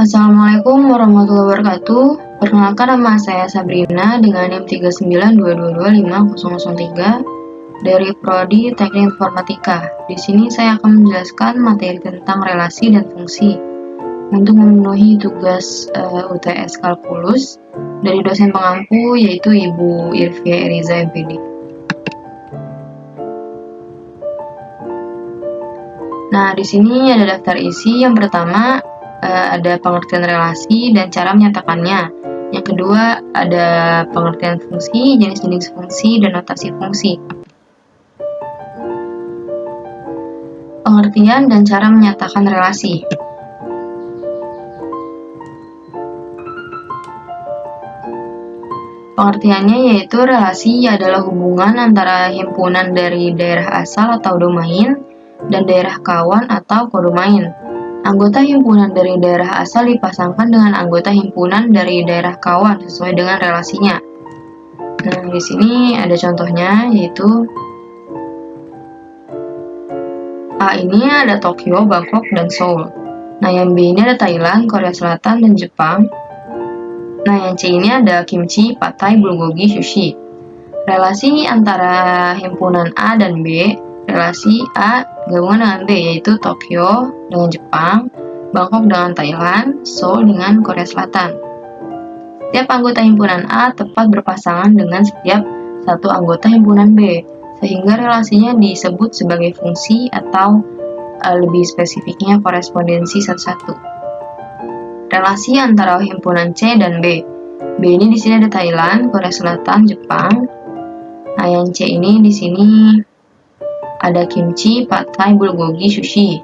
Assalamualaikum warahmatullahi wabarakatuh. Perkenalkan, nama saya Sabrina dengan NIM 392225003 dari Prodi Teknik Informatika. Di sini saya akan menjelaskan materi tentang relasi dan fungsi untuk memenuhi tugas UTS Kalkulus dari dosen pengampu yaitu Ibu Irvia Eriza MPD. Nah, di sini ada daftar isi. Yang pertama ada pengertian relasi dan cara menyatakannya. Yang kedua ada pengertian fungsi, jenis-jenis fungsi, dan notasi fungsi. Pengertian dan cara menyatakan relasi. Pengertiannya yaitu relasi adalah hubungan antara himpunan dari daerah asal atau domain dan daerah kawan atau kodomain. Anggota himpunan dari daerah asal dipasangkan dengan anggota himpunan dari daerah kawan sesuai dengan relasinya. Nah, di sini ada contohnya yaitu A ini ada Tokyo, Bangkok, dan Seoul. Nah, yang B ini ada Thailand, Korea Selatan, dan Jepang. Nah, yang C ini ada kimchi, pad thai, bulgogi, sushi. Relasi antara himpunan A dan B, relasi A gabungan dengan B yaitu Tokyo dengan Jepang, Bangkok dengan Thailand, Seoul dengan Korea Selatan. Setiap anggota himpunan A tepat berpasangan dengan setiap satu anggota himpunan B, sehingga relasinya disebut sebagai fungsi atau lebih spesifiknya korespondensi satu-satu. Relasi antara himpunan C dan B. B ini di sini ada Thailand, Korea Selatan, Jepang. Nah, yang C ini di sini ada kimchi, pad thai, bulgogi, sushi.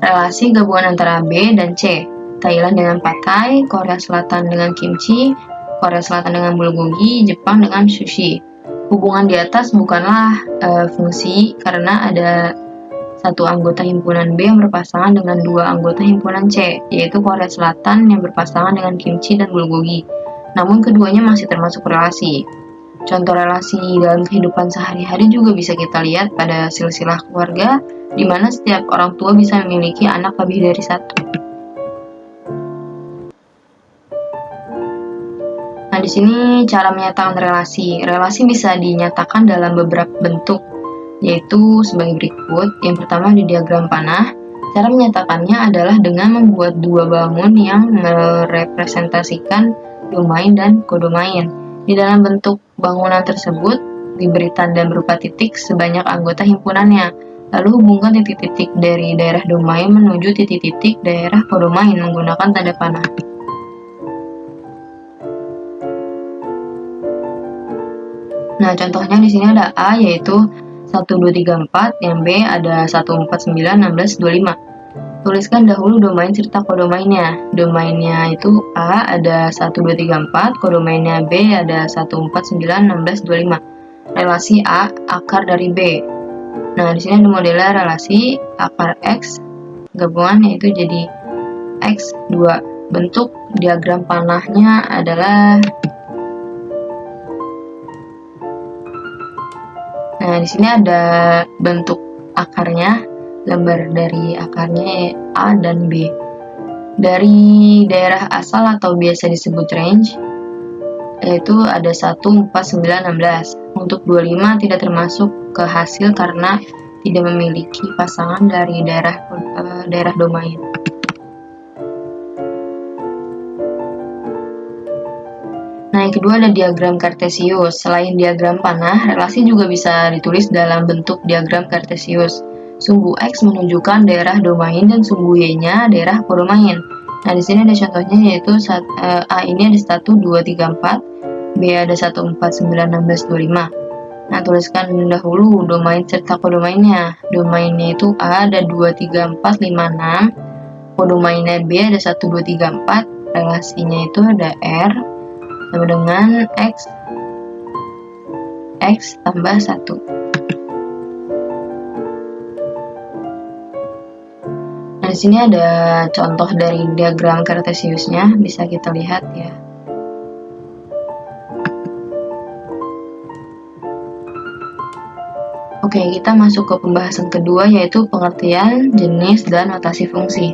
Relasi gabungan antara B dan C. Thailand dengan pad thai, Korea Selatan dengan kimchi, Korea Selatan dengan bulgogi, Jepang dengan sushi. Hubungan di atas bukanlah fungsi karena ada satu anggota himpunan B yang berpasangan dengan dua anggota himpunan C, yaitu Korea Selatan yang berpasangan dengan kimchi dan bulgogi. Namun keduanya masih termasuk relasi. Contoh relasi dalam kehidupan sehari-hari juga bisa kita lihat pada silsilah keluarga, di mana setiap orang tua bisa memiliki anak lebih dari satu. Nah, di sini cara menyatakan relasi. Relasi bisa dinyatakan dalam beberapa bentuk, yaitu sebagai berikut. Yang pertama di diagram panah. Cara menyatakannya adalah dengan membuat dua bangun yang merepresentasikan domain dan kodomain. Di dalam bentuk bangunan tersebut diberi tanda berupa titik sebanyak anggota himpunannya. Lalu hubungkan titik-titik dari daerah domain menuju titik-titik daerah kodomain menggunakan tanda panah. Nah, contohnya di sini ada A yaitu 1, 2, 3, 4, yang B ada 1, 4, 9, 16, 25. Tuliskan dahulu domain serta kodomainnya. Domainnya itu A ada 1, 2, 3, 4, kodomainnya B ada 1, 4, 9, 16, 25. Relasi A akar dari B. Nah, di sini ada modelnya relasi akar X gabungan yaitu jadi X2. Bentuk diagram panahnya adalah Nah, di sini ada bentuk akarnya, gambar dari akarnya A dan B. Dari daerah asal atau biasa disebut range, yaitu ada 1, 4, 9, 16. Untuk 25 tidak termasuk ke hasil karena tidak memiliki pasangan dari daerah domain. Nah, yang kedua ada diagram kartesius. Selain diagram panah, relasi juga bisa ditulis dalam bentuk diagram kartesius. Sumbu X menunjukkan daerah domain dan sumbu Y-nya daerah kodomain. Nah, di sini ada contohnya yaitu A ini ada 1, 2, 3, 4, B ada 1, 4, 9, 16, 25. Nah, tuliskan dahulu domain serta kodomainnya. Domainnya itu A ada 2, 3, 4, 5, 6. Kodomainnya B ada 1, 2, 3, 4. Relasinya itu ada R sama dengan X tambah 1. Nah, di sini ada contoh dari diagram kartesiusnya, bisa kita lihat ya. Oke, kita masuk ke pembahasan kedua yaitu pengertian, jenis, dan notasi fungsi.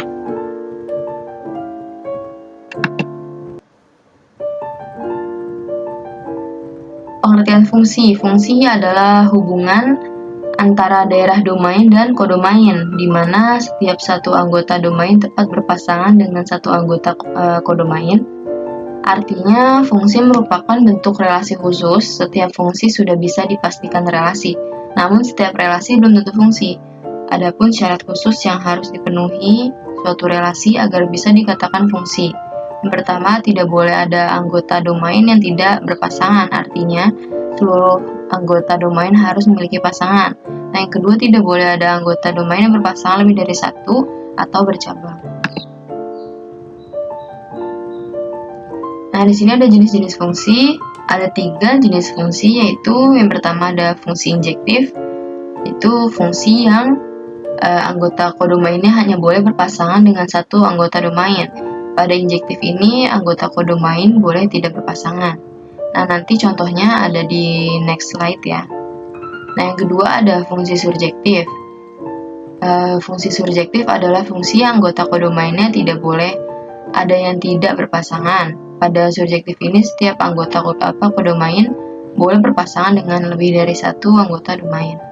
Pengertian fungsi. Fungsi adalah hubungan antara daerah domain dan kodomain, di mana setiap satu anggota domain tepat berpasangan dengan satu anggota kodomain. Artinya, fungsi merupakan bentuk relasi khusus. Setiap fungsi sudah bisa dipastikan relasi, namun setiap relasi belum tentu fungsi. Adapun syarat khusus yang harus dipenuhi suatu relasi agar bisa dikatakan fungsi. Yang pertama, tidak boleh ada anggota domain yang tidak berpasangan, artinya seluruh anggota domain harus memiliki pasangan. Nah, yang kedua, tidak boleh ada anggota domain yang berpasangan lebih dari satu atau bercabang. Nah, di sini ada jenis-jenis fungsi. Ada 3 jenis fungsi, yaitu yang pertama ada fungsi injektif, itu fungsi yang anggota kodomainnya hanya boleh berpasangan dengan satu anggota domain. Pada injektif ini, anggota kodomain boleh tidak berpasangan. Nah, nanti contohnya ada di next slide ya. Nah, yang kedua ada fungsi surjektif. Fungsi surjektif adalah fungsi yang anggota kodomainnya tidak boleh ada yang tidak berpasangan. Pada surjektif ini, setiap anggota kodomain boleh berpasangan dengan lebih dari satu anggota domain.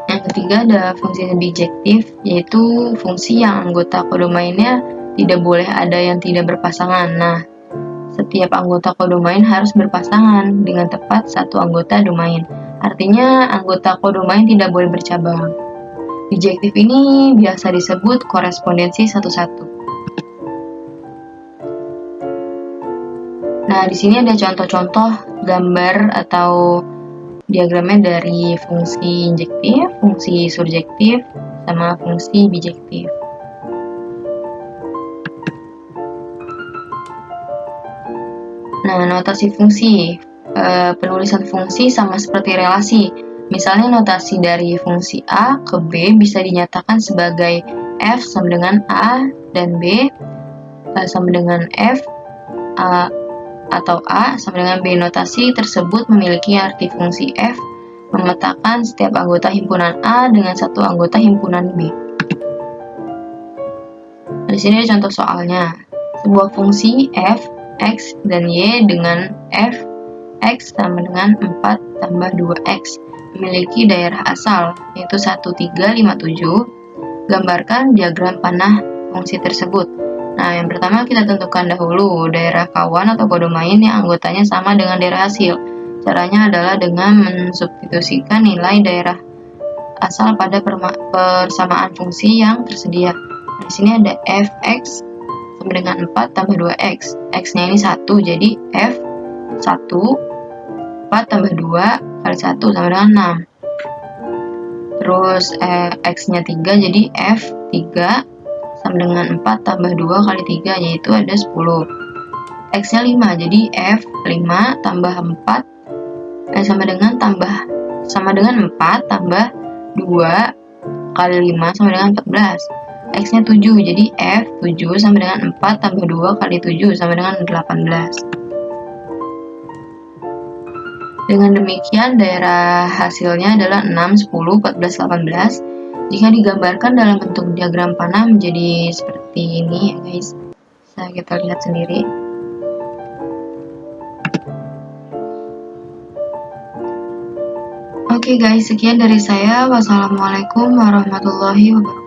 Yang ketiga ada fungsi bijektif, yaitu fungsi yang anggota kodomainnya tidak boleh ada yang tidak berpasangan. Nah, setiap anggota kodomain harus berpasangan dengan tepat satu anggota domain. Artinya, anggota kodomain tidak boleh bercabang. Bijektif ini biasa disebut korespondensi satu-satu. Nah, di sini ada contoh-contoh gambar atau diagramnya dari fungsi injektif, fungsi surjektif, sama fungsi bijektif. Nah, notasi fungsi. Penulisan fungsi sama seperti relasi. Misalnya notasi dari fungsi A ke B bisa dinyatakan sebagai F sama dengan A dan B sama dengan F atau A sama dengan B. Notasi tersebut memiliki arti fungsi F memetakan setiap anggota himpunan A dengan satu anggota himpunan B. Di sini ada contoh soalnya. Sebuah fungsi f, x, dan y dengan f, x sama dengan 4 tambah 2x memiliki daerah asal, yaitu 1, 3, 5, 7. Gambarkan diagram panah fungsi tersebut. Nah, yang pertama kita tentukan dahulu daerah kawan atau kodomain yang anggotanya sama dengan daerah hasil. Caranya adalah dengan mensubstitusikan nilai daerah asal pada persamaan fungsi yang tersedia. Nah, di sini ada fx sama dengan 4 tambah 2x. X-nya ini 1, jadi f 1, 4 tambah 2 kali 1 sama dengan 6. Terus x-nya 3, jadi f 3 sama dengan 4 tambah 2 kali 3, yaitu ada 10. X-nya 5, jadi F 5 tambah 4 sama dengan 4 tambah 2 kali 5 sama dengan 14. X-nya 7, jadi F 7 sama dengan 4 tambah 2 kali 7 sama dengan 18. Dengan demikian, daerah hasilnya adalah 6, 10, 14, 18. Jika digambarkan dalam bentuk diagram panah menjadi seperti ini ya guys. Bisa kita lihat sendiri. Oke guys, sekian dari saya. Wassalamualaikum warahmatullahi wabarakatuh.